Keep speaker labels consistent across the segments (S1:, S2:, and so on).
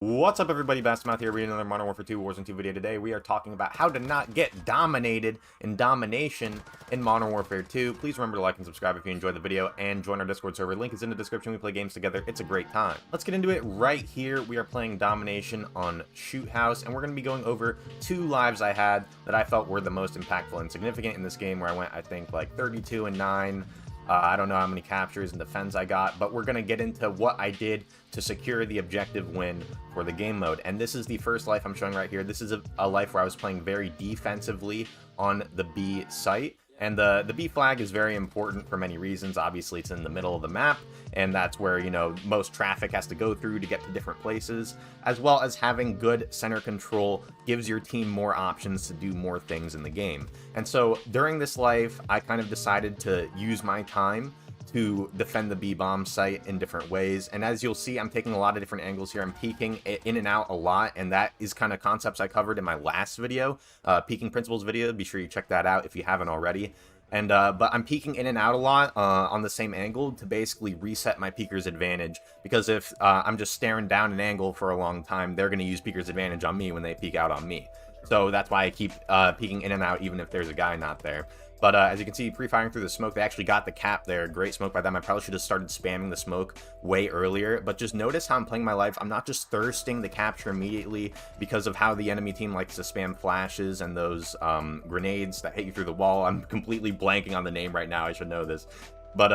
S1: What's up, everybody? Bassmouth here, reading another Modern Warfare 2 Warzone 2 video. Today we are talking about how to not get dominated in domination in Modern Warfare 2. Please remember to like and subscribe if you enjoyed the video, and join our Discord server. Link is in the description. We play games together. It's a great time. Let's get into it right here. We are playing Domination on Shoot House, and we're going to be going over 2 lives I had that I felt were the most impactful and significant in this game, where I went, I think, like 32 and 9. I don't know how many captures and defends I got, but we're going to get into what I did to secure the objective win for the game mode. And this is the first life I'm showing right here. This is a life where I was playing very defensively on the B site. And the B flag is very important for many reasons. Obviously, it's in the middle of the map, and that's where, you know, most traffic has to go through to get to different places, as well as having good center control gives your team more options to do more things in the game. And so during this life, I kind of decided to use my time to defend the B bomb site in different ways. And as you'll see, I'm taking a lot of different angles here. I'm peeking in and out a lot, and that is kind of concepts I covered in my last video, peeking principles video. Be sure you check that out if you haven't already. And but I'm peeking in and out a lot on the same angle to basically reset my peeker's advantage, because if I'm just staring down an angle for a long time, they're going to use peeker's advantage on me when they peek out on me. So that's why I keep peeking in and out even if there's a guy not there. But as you can see, pre-firing through the smoke, they actually got the cap there. Great smoke by them. I probably should have started spamming the smoke way earlier. But just notice how I'm playing my life. I'm not just thirsting the capture immediately because of how the enemy team likes to spam flashes and those grenades that hit you through the wall. I'm completely blanking on the name right now. I should know this. But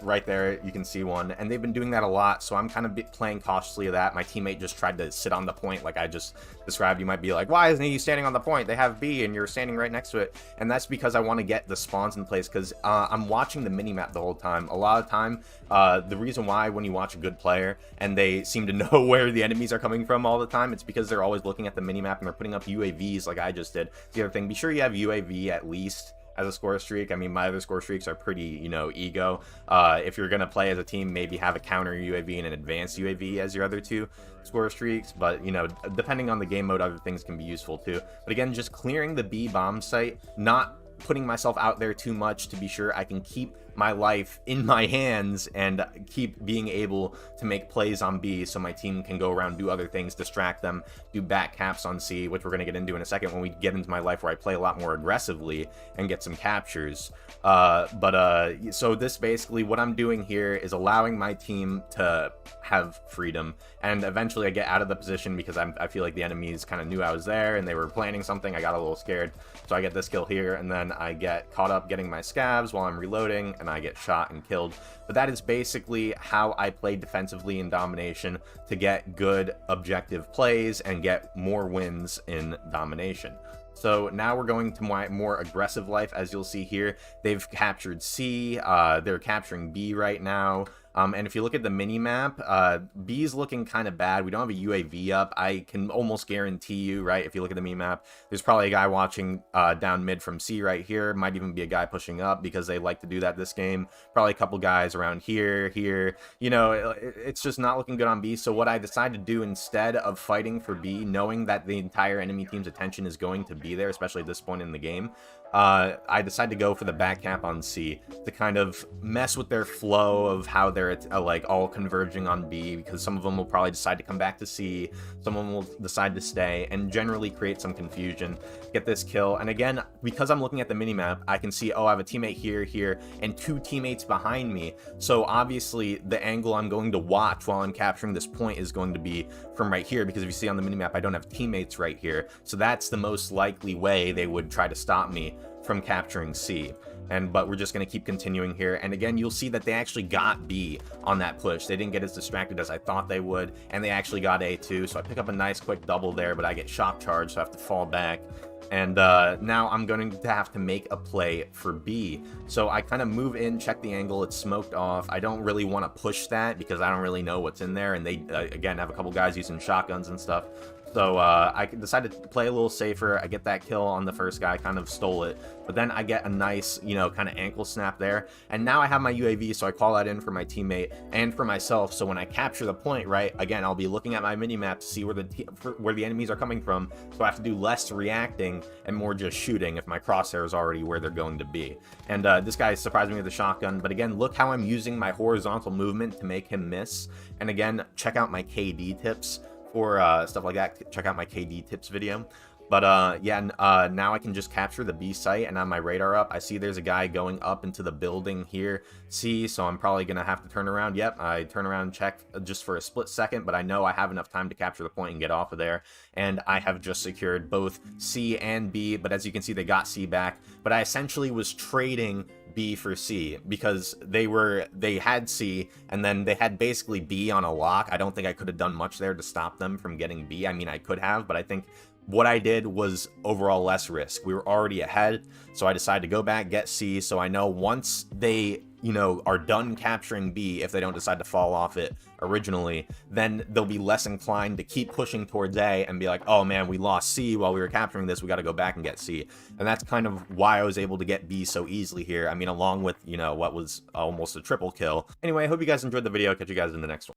S1: right there you can see one, and they've been doing that a lot, so I'm kind of playing cautiously of that. My teammate just tried to sit on the point like I just described. You might be like, why isn't he standing on the point? They have B and you're standing right next to it. And that's because I want to get the spawns in place, because I'm watching the minimap the whole time. A lot of time, the reason why when you watch a good player and they seem to know where the enemies are coming from all the time, it's because they're always looking at the minimap and they're putting up UAVs like I just did. The other thing, be sure you have UAV at least as a score streak. I mean, my other score streaks are pretty, you know, ego. If you're gonna play as a team, maybe have a counter UAV and an advanced UAV as your other 2 score streaks. But, you know, depending on the game mode, other things can be useful too. But again, just clearing the B bomb site, not putting myself out there too much to be sure I can keep my life in my hands and keep being able to make plays on B so my team can go around, do other things, distract them, do back caps on C, which we're going to get into in a second when we get into my life where I play a lot more aggressively and get some captures. So this basically, what I'm doing here is allowing my team to have freedom, and eventually I get out of the position because I feel like the enemies kind of knew I was there and they were planning something. I got a little scared, so I get this kill here, and then I get caught up getting my scavs while I'm reloading, and I get shot and killed. But that is basically how I play defensively in Domination to get good objective plays and get more wins in Domination. So now we're going to my more aggressive life. As you'll see here, they've captured C, they're capturing B right now. And if you look at the mini-map, B is looking kind of bad. We don't have a UAV up. I can almost guarantee you, right, if you look at the mini-map, there's probably a guy watching down mid from C right here. Might even be a guy pushing up because they like to do that this game. Probably a couple guys around here. You know, it's just not looking good on B. So what I decided to do instead of fighting for B, knowing that the entire enemy team's attention is going to be there, especially at this point in the game, I decided to go for the back cap on C to kind of mess with their flow of how they're like all converging on B, because some of them will probably decide to come back to C, some of them will decide to stay, and generally create some confusion. Get this kill, and again, because I'm looking at the minimap, I can see, oh, I have a teammate here, and 2 teammates behind me. So obviously the angle I'm going to watch while I'm capturing this point is going to be from right here, because if you see on the minimap, I don't have teammates right here. So that's the most likely way they would try to stop me from capturing C. But we're just going to keep continuing here, and again, you'll see that they actually got B on that push. They didn't get as distracted as I thought they would, and they actually got A too. So I pick up a nice quick double there, but I get shock charged, so I have to fall back. And now I'm going to have to make a play for B. So I kind of move in, check the angle, it's smoked off. I don't really want to push that because I don't really know what's in there, and they again have a couple guys using shotguns and stuff. So I decided to play a little safer. I get that kill on the first guy, kind of stole it, but then I get a nice, you know, kind of ankle snap there, and now I have my UAV, so I call that in for my teammate and for myself. So when I capture the point, right, again, I'll be looking at my mini-map to see where the enemies are coming from, so I have to do less reacting and more just shooting if my crosshair is already where they're going to be. And this guy surprised me with a shotgun, but again, look how I'm using my horizontal movement to make him miss. And again, check out my KD tips for stuff like that. Check out my KD tips video. But yeah, now I can just capture the B site, and on my radar up, I see there's a guy going up into the building here, C, so I'm probably going to have to turn around. Yep, I turn around and check just for a split second, but I know I have enough time to capture the point and get off of there, and I have just secured both C and B, but as you can see, they got C back, but I essentially was trading B for C because they had C and then they had basically B on a lock. I don't think I could have done much there to stop them from getting B. I mean, I could have, but I think what I did was overall less risk. We were already ahead, so I decided to go back, get C, so I know once they, you know, are done capturing B, if they don't decide to fall off it originally, then they'll be less inclined to keep pushing towards A and be like, oh man, we lost C while we were capturing this, we got to go back and get C. And that's kind of why I was able to get B so easily here. I mean, along with, you know, what was almost a triple kill. Anyway, I hope you guys enjoyed the video. Catch you guys in the next one.